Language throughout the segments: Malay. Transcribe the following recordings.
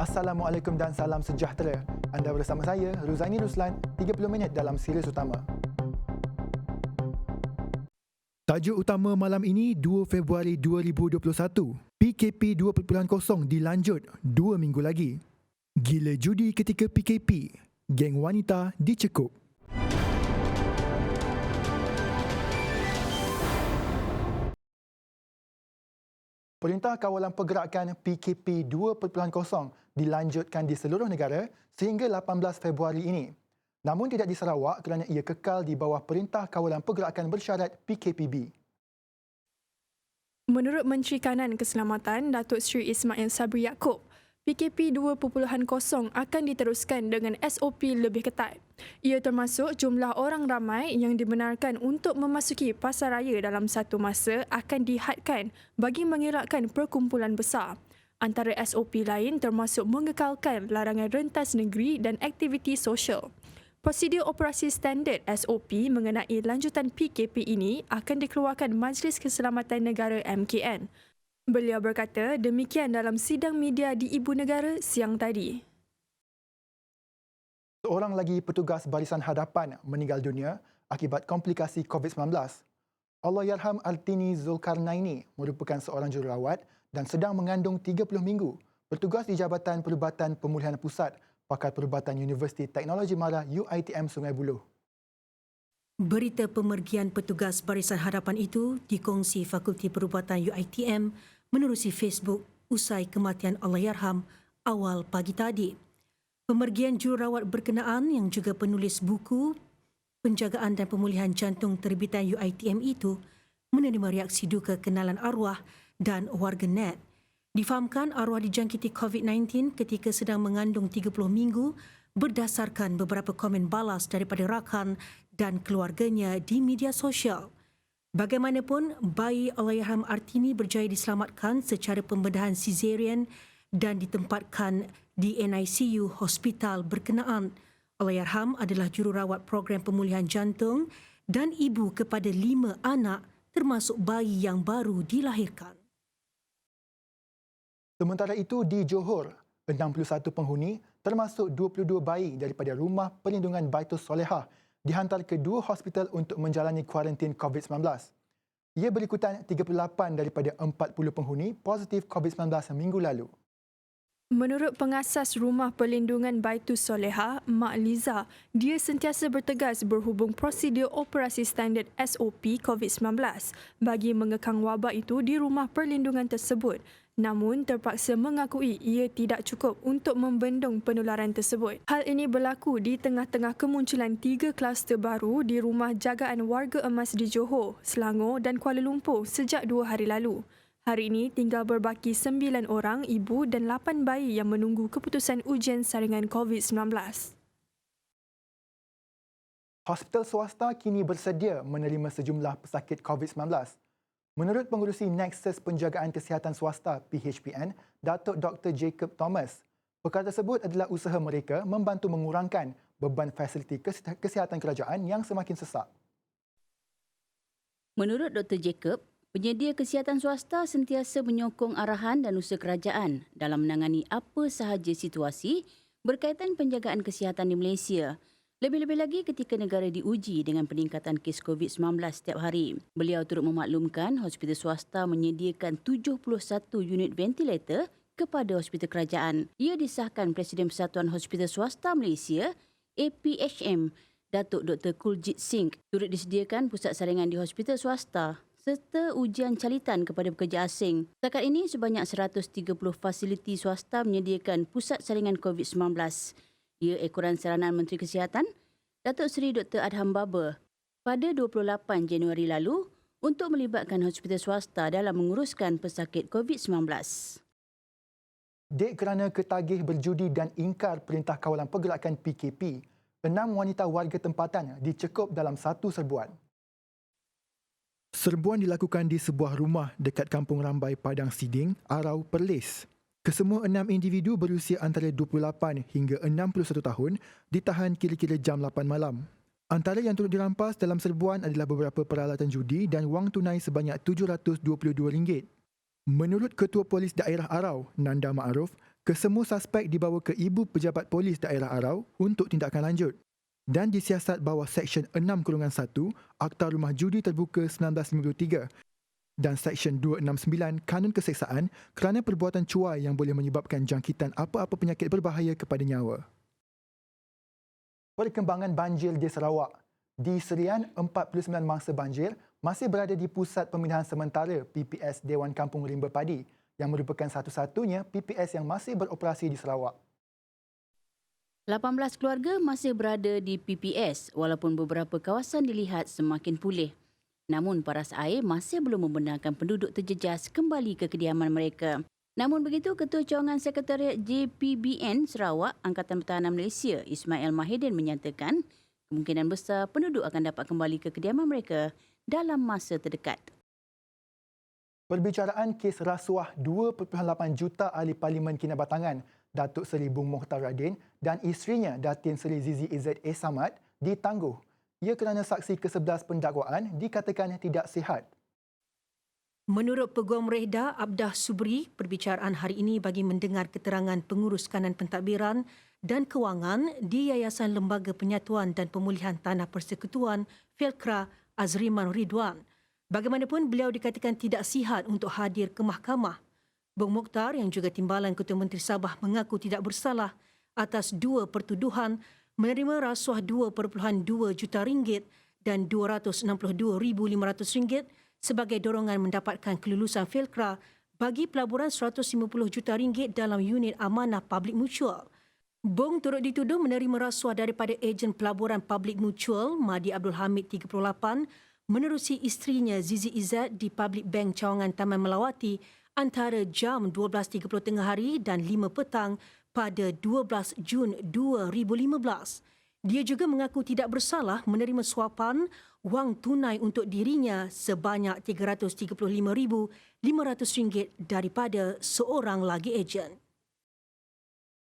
Assalamualaikum dan salam sejahtera. Anda bersama saya, Ruzaini Ruslan, 30 minit dalam Sirius Utama. Tajuk utama malam ini, 2 Februari 2021. PKP 2.0 dilanjut 2 minggu lagi. Gila judi ketika PKP. Geng wanita dicekup. Perintah Kawalan Pergerakan PKP 2.0 dilanjutkan di seluruh negara sehingga 18 Februari ini. Namun tidak di Sarawak kerana ia kekal di bawah Perintah Kawalan Pergerakan Bersyarat PKPB. Menurut Menteri Kanan Keselamatan, Datuk Seri Ismail Sabri Yaakob, PKP 2.0 akan diteruskan dengan SOP lebih ketat. Ia termasuk jumlah orang ramai yang dibenarkan untuk memasuki pasaraya dalam satu masa akan dihadkan bagi mengelakkan perkumpulan besar. Antara SOP lain termasuk mengekalkan larangan rentas negeri dan aktiviti sosial. Prosedur operasi standard SOP mengenai lanjutan PKP ini akan dikeluarkan Majlis Keselamatan Negara MKN. Beliau berkata demikian dalam sidang media di Ibu Negara siang tadi. Seorang lagi petugas barisan hadapan meninggal dunia akibat komplikasi COVID-19. Allahyarham Artini Zulkarnaini merupakan seorang jururawat dan sedang mengandung 30 minggu. Bertugas di Jabatan Perubatan Pemulihan Pusat Pakar Perubatan Universiti Teknologi Mara UiTM Sungai Buloh. Berita pemergian petugas barisan hadapan itu dikongsi Fakulti Perubatan UiTM menerusi Facebook usai kematian Allahyarham awal pagi tadi. Pemergian jururawat berkenaan yang juga penulis buku Penjagaan dan Pemulihan Jantung terbitan UiTM itu menerima reaksi duka kenalan arwah dan warganet. Difahamkan arwah dijangkiti COVID-19 ketika sedang mengandung 30 minggu berdasarkan beberapa komen balas daripada rakan dan keluarganya di media sosial. Bagaimanapun, bayi Allahyarham Artini berjaya diselamatkan secara pembedahan caesarean dan ditempatkan di NICU hospital berkenaan. Allahyarham adalah jururawat program pemulihan jantung dan ibu kepada 5 anak termasuk bayi yang baru dilahirkan. Sementara itu di Johor, 61 penghuni termasuk 22 bayi daripada Rumah Perlindungan Baitul Solehah dihantar ke 2 hospital untuk menjalani kuarantin COVID-19. Ia berikutan 38 daripada 40 penghuni positif COVID-19 minggu lalu. Menurut pengasas Rumah Perlindungan Baitul Solehah, Mak Liza, dia sentiasa bertegas berhubung prosedur operasi standard SOP COVID-19 bagi mengekang wabak itu di rumah perlindungan tersebut. Namun terpaksa mengakui ia tidak cukup untuk membendung penularan tersebut. Hal ini berlaku di tengah-tengah kemunculan 3 kluster baru di rumah jagaan warga emas di Johor, Selangor dan Kuala Lumpur sejak 2 hari lalu. Hari ini tinggal berbaki 9 orang ibu dan 8 bayi yang menunggu keputusan ujian saringan COVID-19. Hospital swasta kini bersedia menerima sejumlah pesakit COVID-19. Menurut pengurusi Nexus Penjagaan Kesihatan Swasta PHPN, Datuk Dr. Jacob Thomas, perkara tersebut adalah usaha mereka membantu mengurangkan beban fasiliti kesihatan kerajaan yang semakin sesak. Menurut Dr. Jacob, penyedia kesihatan swasta sentiasa menyokong arahan dan usaha kerajaan dalam menangani apa sahaja situasi berkaitan penjagaan kesihatan di Malaysia. Lebih-lebih lagi ketika negara diuji dengan peningkatan kes COVID-19 setiap hari. Beliau turut memaklumkan hospital swasta menyediakan 71 unit ventilator kepada hospital kerajaan. Ia disahkan Presiden Persatuan Hospital Swasta Malaysia, APHM, Datuk Dr. Kuljit Singh. Turut disediakan pusat saringan di hospital swasta serta ujian calitan kepada pekerja asing. Setakat ini, sebanyak 130 fasiliti swasta menyediakan pusat saringan COVID-19. Ia ekoran saranan Menteri Kesihatan, Datuk Seri Dr. Adham Baba, pada 28 Januari lalu untuk melibatkan hospital swasta dalam menguruskan pesakit COVID-19. Dek kerana ketagih berjudi dan ingkar Perintah Kawalan Pergerakan PKP, 6 wanita warga tempatan dicekup dalam satu serbuan. Serbuan dilakukan di sebuah rumah dekat Kampung Rambai Padang Siding, Arau, Perlis. Kesemua 6 individu berusia antara 28 hingga 61 tahun ditahan kira-kira jam 8 malam. Antara yang turut dirampas dalam serbuan adalah beberapa peralatan judi dan wang tunai sebanyak RM722. Menurut Ketua Polis Daerah Arau, Nanda Ma'aruf, Kesemua suspek dibawa ke Ibu Pejabat Polis Daerah Arau untuk tindakan lanjut dan disiasat bawah Seksyen 6/1 Akta Rumah Judi Terbuka 1953 dan Seksyen 269 Kanun Keseksaan kerana perbuatan cuai yang boleh menyebabkan jangkitan apa-apa penyakit berbahaya kepada nyawa. Perkembangan banjir di Sarawak. Di Serian, 49 mangsa banjir masih berada di Pusat Pemindahan Sementara PPS Dewan Kampung Rimba Padi yang merupakan satu-satunya PPS yang masih beroperasi di Sarawak. 18 keluarga masih berada di PPS walaupun beberapa kawasan dilihat semakin pulih. Namun paras air masih belum membenarkan penduduk terjejas kembali ke kediaman mereka. Namun begitu, Ketua Cawangan Sekretariat JPBN Sarawak Angkatan Pertahanan Malaysia Ismail Mahidin menyatakan kemungkinan besar penduduk akan dapat kembali ke kediaman mereka dalam masa terdekat. Perbicaraan kes rasuah 2.8 juta ahli Parlimen Kinabatangan Datuk Seri Bung Mokhtar Radin dan isterinya Datin Seri Zizi Izzat A. Samad ditangguh. Ia kerana saksi ke-11 pendakwaan dikatakan tidak sihat. Menurut Peguam Rehda Abdah Subri, perbicaraan hari ini bagi mendengar keterangan pengurus kanan pentadbiran dan kewangan di Yayasan Lembaga Penyatuan dan Pemulihan Tanah Persekutuan Felkra Azriman Ridwan. Bagaimanapun beliau dikatakan tidak sihat untuk hadir ke mahkamah. Bung Mokhtar yang juga timbalan Ketua Menteri Sabah mengaku tidak bersalah atas dua pertuduhan menerima rasuah 2.2 juta ringgit dan RM262,500 sebagai dorongan mendapatkan kelulusan Felkra bagi pelaburan RM150 juta dalam unit amanah Public Mutual. Bong turut dituduh menerima rasuah daripada ejen pelaburan Public Mutual Madi Abdul Hamid 38 menerusi isterinya Zizi Izzat di Public Bank Cawangan Taman Melawati antara jam 12.30 tengah hari dan 5 petang pada 12 Jun 2015. Dia juga mengaku tidak bersalah menerima suapan wang tunai untuk dirinya sebanyak RM335,500 daripada seorang lagi ejen.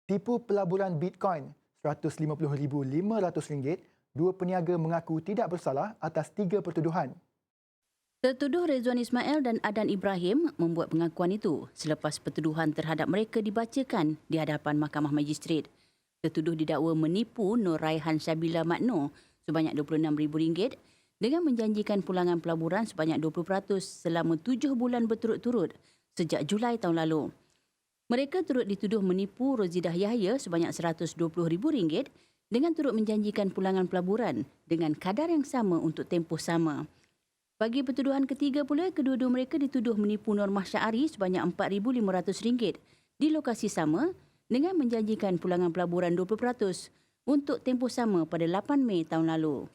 Tipu pelaburan Bitcoin RM150,500, dua peniaga mengaku tidak bersalah atas 3 pertuduhan. Tertuduh Rezwan Ismail dan Adan Ibrahim membuat pengakuan itu selepas pertuduhan terhadap mereka dibacakan di hadapan Mahkamah Magistrate. Tertuduh didakwa menipu Nur Raihan Syabila Makno sebanyak RM26,000 dengan menjanjikan pulangan pelaburan sebanyak 20% selama 7 bulan berturut-turut sejak Julai tahun lalu. Mereka turut dituduh menipu Rozidah Yahya sebanyak RM120,000 dengan turut menjanjikan pulangan pelaburan dengan kadar yang sama untuk tempoh sama. Bagi pertuduhan ketiga pula, kedua-dua mereka dituduh menipu Normah Syari sebanyak RM4,500 di lokasi sama dengan menjanjikan pulangan pelaburan 20% untuk tempoh sama pada 8 Mei tahun lalu.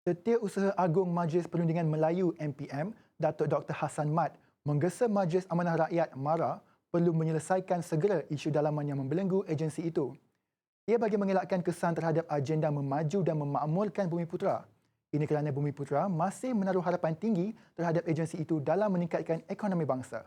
Setiausaha Agung Majlis Perundingan Melayu MPM, Datuk Dr. Hassan Mat, menggesa Majlis Amanah Rakyat MARA perlu menyelesaikan segera isu dalaman yang membelenggu agensi itu. Ia bagi mengelakkan kesan terhadap agenda memaju dan memakmurkan Bumiputera. Ini kerana Bumiputera masih menaruh harapan tinggi terhadap agensi itu dalam meningkatkan ekonomi bangsa.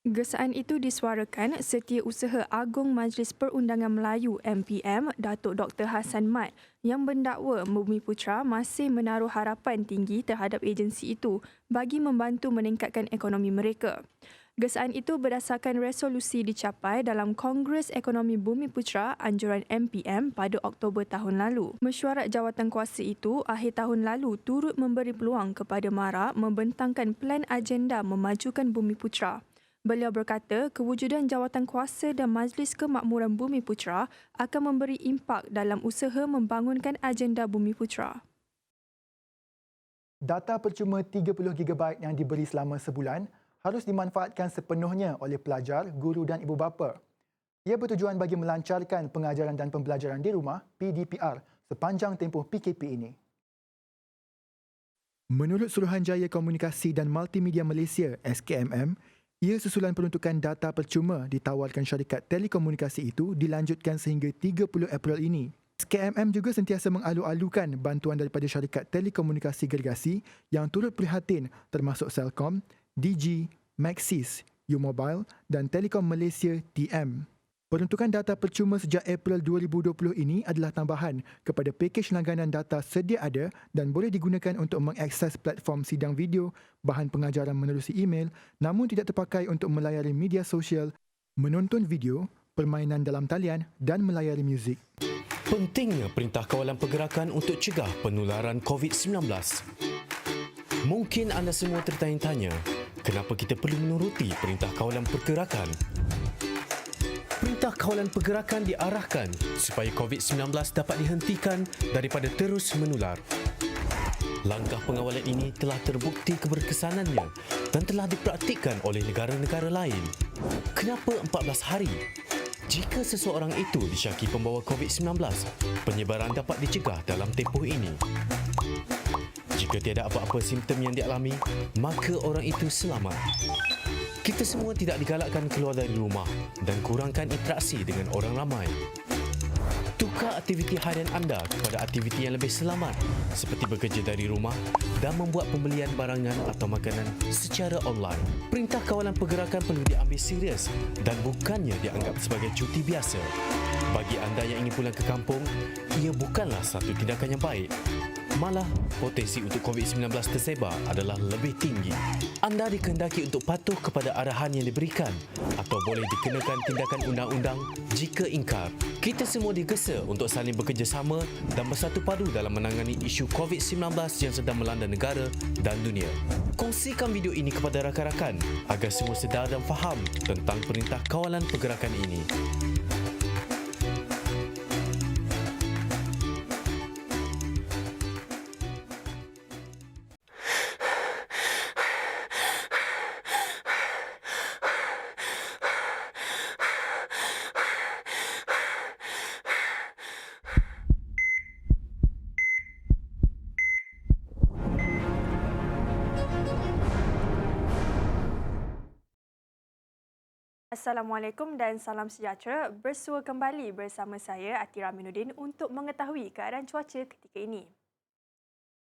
Gesaan itu disuarakan Setiausaha Agung Majlis Perundangan Melayu MPM Datuk Dr. Hassan Mat yang mendakwa Bumiputera masih menaruh harapan tinggi terhadap agensi itu bagi membantu meningkatkan ekonomi mereka. Gesaan itu berdasarkan resolusi dicapai dalam Kongres Ekonomi Bumiputera Anjuran MPM pada Oktober tahun lalu. Mesyuarat jawatankuasa itu akhir tahun lalu turut memberi peluang kepada MARA membentangkan plan agenda memajukan Bumiputera. Beliau berkata kewujudan jawatankuasa dan Majlis Kemakmuran Bumiputera akan memberi impak dalam usaha membangunkan agenda Bumiputera. Data percuma 30GB yang diberi selama sebulan harus dimanfaatkan sepenuhnya oleh pelajar, guru dan ibu bapa. Ia bertujuan bagi melancarkan pengajaran dan pembelajaran di rumah PDPR sepanjang tempoh PKP ini. Menurut Suruhanjaya Komunikasi dan Multimedia Malaysia SKMM, ia susulan peruntukan data percuma ditawarkan syarikat telekomunikasi itu dilanjutkan sehingga 30 April ini. SKMM juga sentiasa mengalu-alukan bantuan daripada syarikat telekomunikasi gergasi yang turut prihatin termasuk Celcom, Digi, Maxis, U-Mobile dan Telekom Malaysia TM. Peruntukan data percuma sejak April 2020 ini adalah tambahan kepada pakej langganan data sedia ada dan boleh digunakan untuk mengakses platform sidang video, bahan pengajaran menerusi email namun tidak terpakai untuk melayari media sosial menonton video, permainan dalam talian dan melayari muzik. Pentingnya Perintah Kawalan Pergerakan untuk cegah penularan COVID-19. Mungkin anda semua tertanya-tanya, kenapa kita perlu menuruti Perintah Kawalan Pergerakan? Perintah Kawalan Pergerakan diarahkan supaya COVID-19 dapat dihentikan daripada terus menular. Langkah pengawalan ini telah terbukti keberkesanannya dan telah dipraktikkan oleh negara-negara lain. Kenapa 14 hari? Jika seseorang itu disyaki pembawa COVID-19, penyebaran dapat dicegah dalam tempoh ini. Jika tiada apa-apa simptom yang dialami, maka orang itu selamat. Kita semua tidak digalakkan keluar dari rumah dan kurangkan interaksi dengan orang ramai. Tukar aktiviti harian anda kepada aktiviti yang lebih selamat seperti bekerja dari rumah dan membuat pembelian barangan atau makanan secara online. Perintah Kawalan Pergerakan perlu diambil serius dan bukannya dianggap sebagai cuti biasa. Bagi anda yang ingin pulang ke kampung, ia bukanlah satu tindakan yang baik. Malah, potensi untuk COVID-19 tersebar adalah lebih tinggi. Anda dikehendaki untuk patuh kepada arahan yang diberikan atau boleh dikenakan tindakan undang-undang jika ingkar. Kita semua digesa untuk saling bekerjasama dan bersatu padu dalam menangani isu COVID-19 yang sedang melanda negara dan dunia. Kongsikan video ini kepada rakan-rakan agar semua sedar dan faham tentang Perintah Kawalan Pergerakan ini. Assalamualaikum dan salam sejahtera. Bersua kembali bersama saya Atira Aminuddin untuk mengetahui keadaan cuaca ketika ini.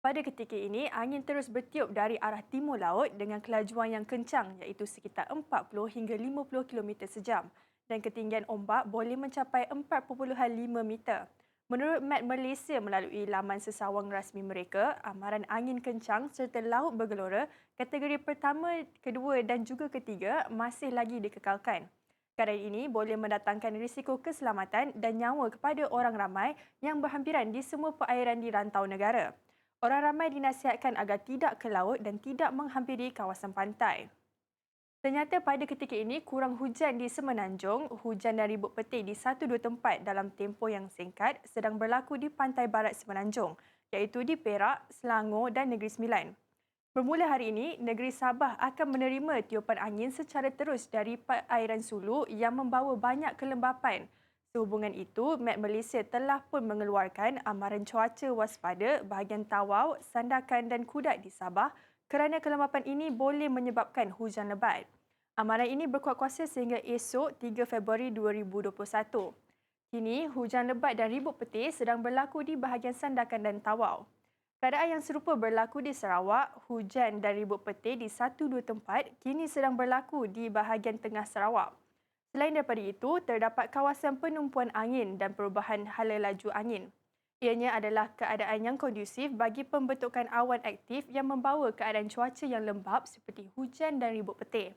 Pada ketika ini, angin terus bertiup dari arah timur laut dengan kelajuan yang kencang iaitu sekitar 40 hingga 50 km sejam dan ketinggian ombak boleh mencapai 4.5 meter. Menurut Met Malaysia melalui laman sesawang rasmi mereka, amaran angin kencang serta laut bergelora kategori pertama, kedua dan juga ketiga masih lagi dikekalkan. Keadaan ini boleh mendatangkan risiko keselamatan dan nyawa kepada orang ramai yang berhampiran di semua perairan di rantau negara. Orang ramai dinasihatkan agar tidak ke laut dan tidak menghampiri kawasan pantai. Ternyata pada ketika ini, kurang hujan di Semenanjung, hujan dan ribut petir di 1-2 tempat dalam tempoh yang singkat sedang berlaku di pantai barat Semenanjung, iaitu di Perak, Selangor dan Negeri Sembilan. Bermula hari ini, Negeri Sabah akan menerima tiupan angin secara terus dari perairan Sulu yang membawa banyak kelembapan. Sehubungan itu, Met Malaysia telah pun mengeluarkan amaran cuaca waspada bahagian Tawau, Sandakan dan Kudat di Sabah kerana kelembapan ini boleh menyebabkan hujan lebat. Amaran ini berkuat kuasa sehingga esok 3 Februari 2021. Kini, hujan lebat dan ribut petir sedang berlaku di bahagian Sandakan dan Tawau. Keadaan yang serupa berlaku di Sarawak, hujan dan ribut petir di 1-2 tempat kini sedang berlaku di bahagian tengah Sarawak. Selain daripada itu, terdapat kawasan penumpuan angin dan perubahan hala laju angin. Ianya adalah keadaan yang kondusif bagi pembentukan awan aktif yang membawa keadaan cuaca yang lembap seperti hujan dan ribut petir.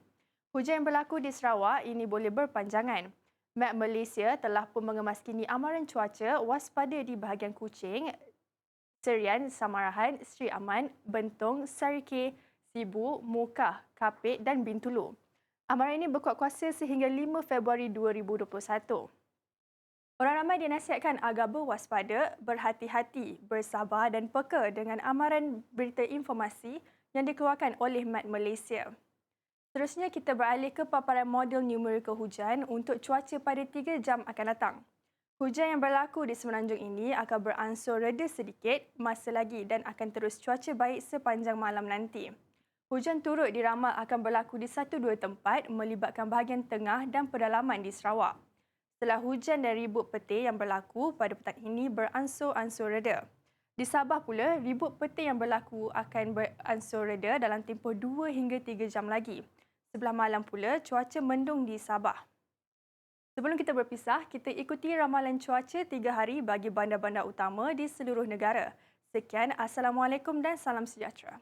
Hujan yang berlaku di Sarawak ini boleh berpanjangan. Met Malaysia telah pun mengemaskini amaran cuaca waspada di bahagian Kuching, Serian, Samarahan, Sri Aman, Bentong, Sarike, Sibu, Mukah, Kapit dan Bintulu. Amaran ini berkuat kuasa sehingga 5 Februari 2021. Orang ramai dinasihatkan agar berwaspada, berhati-hati, bersabar dan peka dengan amaran berita informasi yang dikeluarkan oleh Met Malaysia. Seterusnya kita beralih ke paparan model numerikal hujan untuk cuaca pada 3 jam akan datang. Hujan yang berlaku di Semenanjung ini akan beransur reda sedikit masa lagi dan akan terus cuaca baik sepanjang malam nanti. Hujan turut diramal akan berlaku di 1-2 tempat melibatkan bahagian tengah dan pedalaman di Sarawak. Setelah hujan dan ribut petir yang berlaku pada petang ini beransur-ansur reda. Di Sabah pula, ribut petir yang berlaku akan beransur reda dalam tempoh 2 hingga 3 jam lagi. Sebelah malam pula, cuaca mendung di Sabah. Sebelum kita berpisah, kita ikuti ramalan cuaca 3 hari bagi bandar-bandar utama di seluruh negara. Sekian, Assalamualaikum dan salam sejahtera.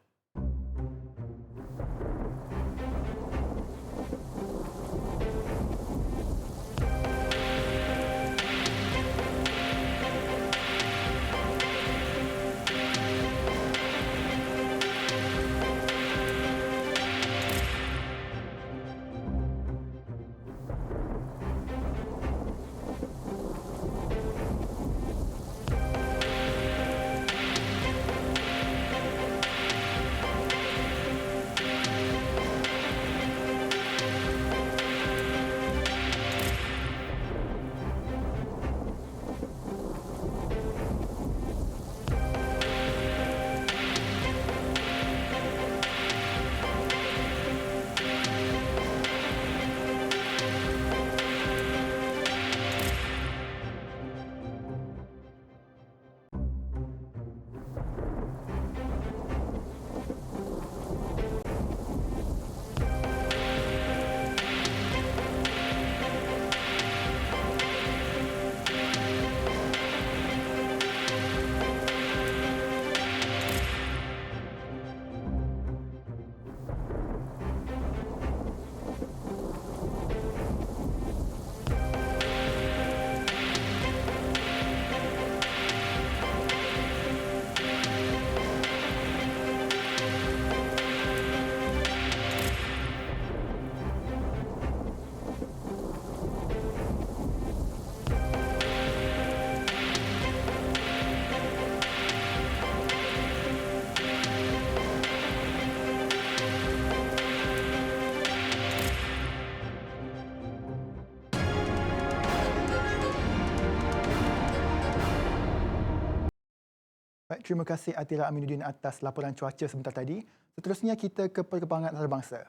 Terima kasih Atira Aminuddin atas laporan cuaca sebentar tadi. Seterusnya kita ke perkembangan antarabangsa.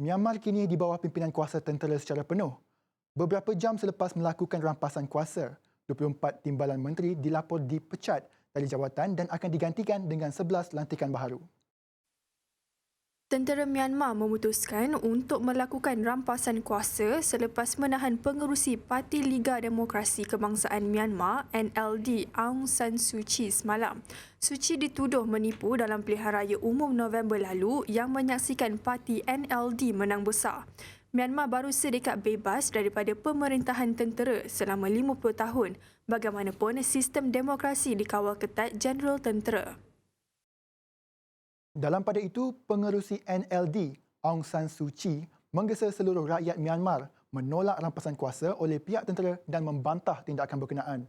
Myanmar kini di bawah pimpinan kuasa tentera secara penuh. Beberapa jam selepas melakukan rampasan kuasa, 24 timbalan menteri dilapor dipecat dari jawatan dan akan digantikan dengan 11 lantikan baharu. Tentera Myanmar memutuskan untuk melakukan rampasan kuasa selepas menahan pengerusi Parti Liga Demokrasi Kebangsaan Myanmar NLD Aung San Suu Kyi semalam. Suu Kyi dituduh menipu dalam pilihan raya umum November lalu yang menyaksikan parti NLD menang besar. Myanmar baru sedekat bebas daripada pemerintahan tentera selama 50 tahun. Bagaimanapun, sistem demokrasi dikawal ketat Jeneral Tentera. Dalam pada itu, pengerusi NLD Aung San Suu Kyi menggesa seluruh rakyat Myanmar menolak rampasan kuasa oleh pihak tentera dan membantah tindakan berkenaan.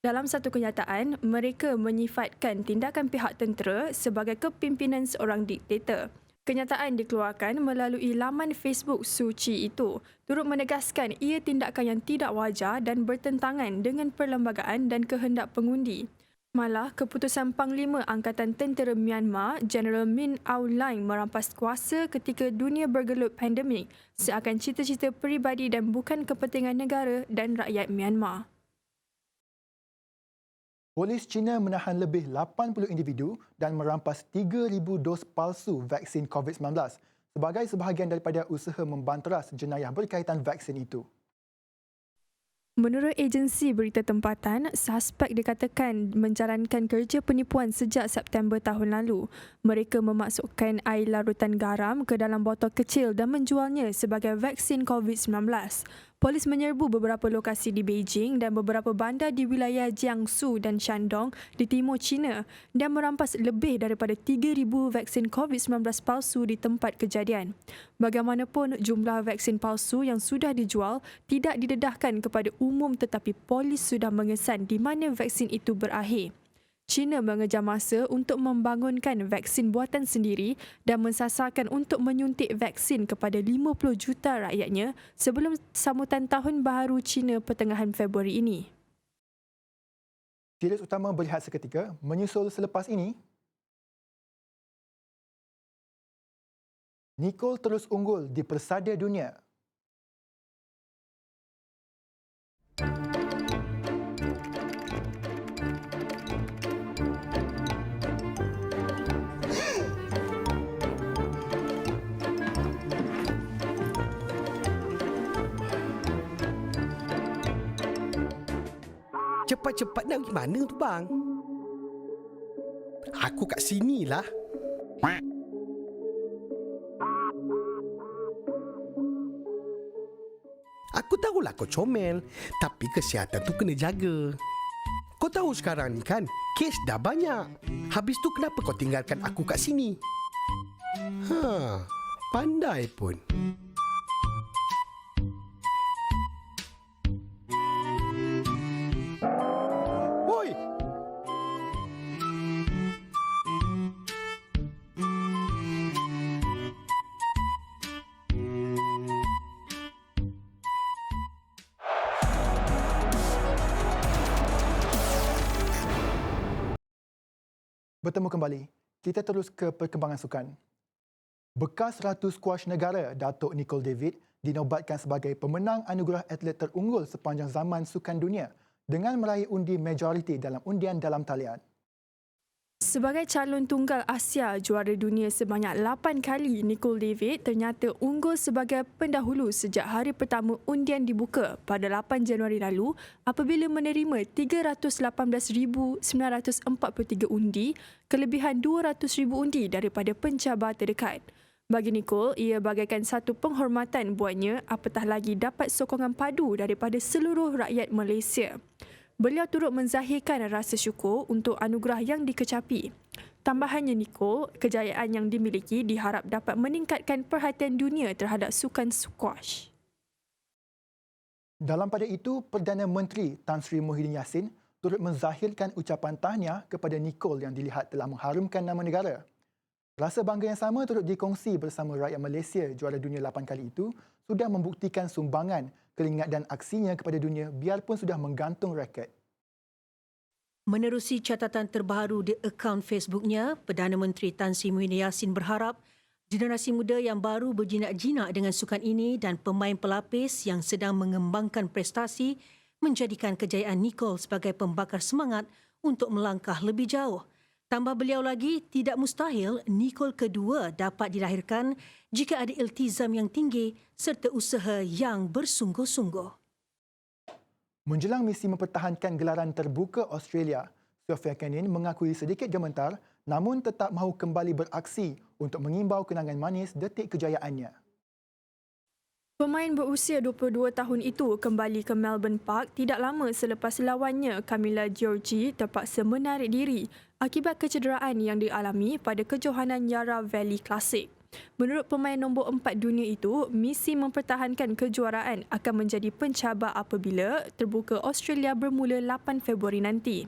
Dalam satu kenyataan, mereka menyifatkan tindakan pihak tentera sebagai kepimpinan seorang diktator. Kenyataan dikeluarkan melalui laman Facebook Suu Kyi itu turut menegaskan ia tindakan yang tidak wajar dan bertentangan dengan perlembagaan dan kehendak pengundi. Malah, keputusan Panglima Angkatan Tentera Myanmar, Jeneral Min Aung Hlaing merampas kuasa ketika dunia bergelut pandemik seakan cita-cita peribadi dan bukan kepentingan negara dan rakyat Myanmar. Polis China menahan lebih 80 individu dan merampas 3,000 dos palsu vaksin COVID-19 sebagai sebahagian daripada usaha membanteras jenayah berkaitan vaksin itu. Menurut agensi berita tempatan, suspek dikatakan menjalankan kerja penipuan sejak September tahun lalu. Mereka memasukkan air larutan garam ke dalam botol kecil dan menjualnya sebagai vaksin COVID-19. Polis menyerbu beberapa lokasi di Beijing dan beberapa bandar di wilayah Jiangsu dan Shandong di timur China dan merampas lebih daripada 3,000 vaksin COVID-19 palsu di tempat kejadian. Bagaimanapun, jumlah vaksin palsu yang sudah dijual tidak didedahkan kepada umum tetapi polis sudah mengesan di mana vaksin itu berakhir. China mengejar masa untuk membangunkan vaksin buatan sendiri dan mensasarkan untuk menyuntik vaksin kepada 50 juta rakyatnya sebelum sambutan Tahun Baharu China pertengahan Februari ini. Tiris utama berehat seketika, menyusul selepas ini, Nicole terus unggul di persada dunia. Cepat-cepat nak pergi mana tu bang? Aku kat sini lah. Aku tahulah kau comel, tapi kesihatan tu kena jaga. Kau tahu sekarang ni kan, kes dah banyak. Habis tu kenapa kau tinggalkan aku kat sini? Pandai pun. Oi! Bertemu kembali. Kita terus ke perkembangan sukan. Bekas Ratu Squash Negara Datuk Nicole David dinobatkan sebagai pemenang anugerah atlet terunggul sepanjang zaman sukan dunia dengan meraih undi majoriti dalam undian dalam talian. Sebagai calon tunggal Asia juara dunia sebanyak 8 kali, Nicole David ternyata unggul sebagai pendahulu sejak hari pertama undian dibuka pada 8 Januari lalu apabila menerima 318,943 undi, kelebihan 200,000 undi daripada pencabar terdekat. Bagi Nicole, ia bagaikan satu penghormatan buatnya apatah lagi dapat sokongan padu daripada seluruh rakyat Malaysia. Beliau turut menzahirkan rasa syukur untuk anugerah yang dikecapi. Tambahannya Nicole, kejayaan yang dimiliki diharap dapat meningkatkan perhatian dunia terhadap sukan squash. Dalam pada itu, Perdana Menteri Tan Sri Muhyiddin Yassin turut menzahirkan ucapan tahniah kepada Nicole yang dilihat telah mengharumkan nama negara. Rasa bangga yang sama turut dikongsi bersama rakyat Malaysia juara dunia 8 kali itu sudah membuktikan sumbangan, keringat dan aksinya kepada dunia biarpun sudah menggantung rekod. Menerusi catatan terbaru di akaun Facebooknya, Perdana Menteri Tan Sri Muhyiddin Yassin berharap generasi muda yang baru berjinak-jinak dengan sukan ini dan pemain pelapis yang sedang mengembangkan prestasi menjadikan kejayaan Nicole sebagai pembakar semangat untuk melangkah lebih jauh. Tambah beliau lagi, tidak mustahil Nicole kedua dapat dilahirkan jika ada iltizam yang tinggi serta usaha yang bersungguh-sungguh. Menjelang misi mempertahankan gelaran terbuka Australia, Sophia Kenin mengakui sedikit gemetar namun tetap mahu kembali beraksi untuk mengimbau kenangan manis detik kejayaannya. Pemain berusia 22 tahun itu kembali ke Melbourne Park tidak lama selepas lawannya Camila Giorgi terpaksa menarik diri akibat kecederaan yang dialami pada kejohanan Yarra Valley Classic. Menurut pemain nombor 4 dunia itu, misi mempertahankan kejuaraan akan menjadi pencabar apabila terbuka Australia bermula 8 Februari nanti.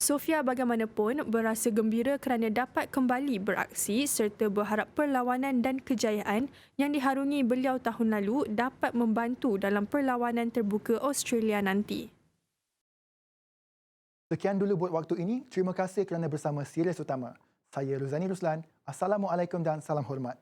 Sophia bagaimanapun berasa gembira kerana dapat kembali beraksi serta berharap perlawanan dan kejayaan yang diharungi beliau tahun lalu dapat membantu dalam perlawanan terbuka Australia nanti. Sekian dulu buat waktu ini. Terima kasih kerana bersama Sirius Utama. Saya Ruzani Ruslan. Assalamualaikum dan salam hormat.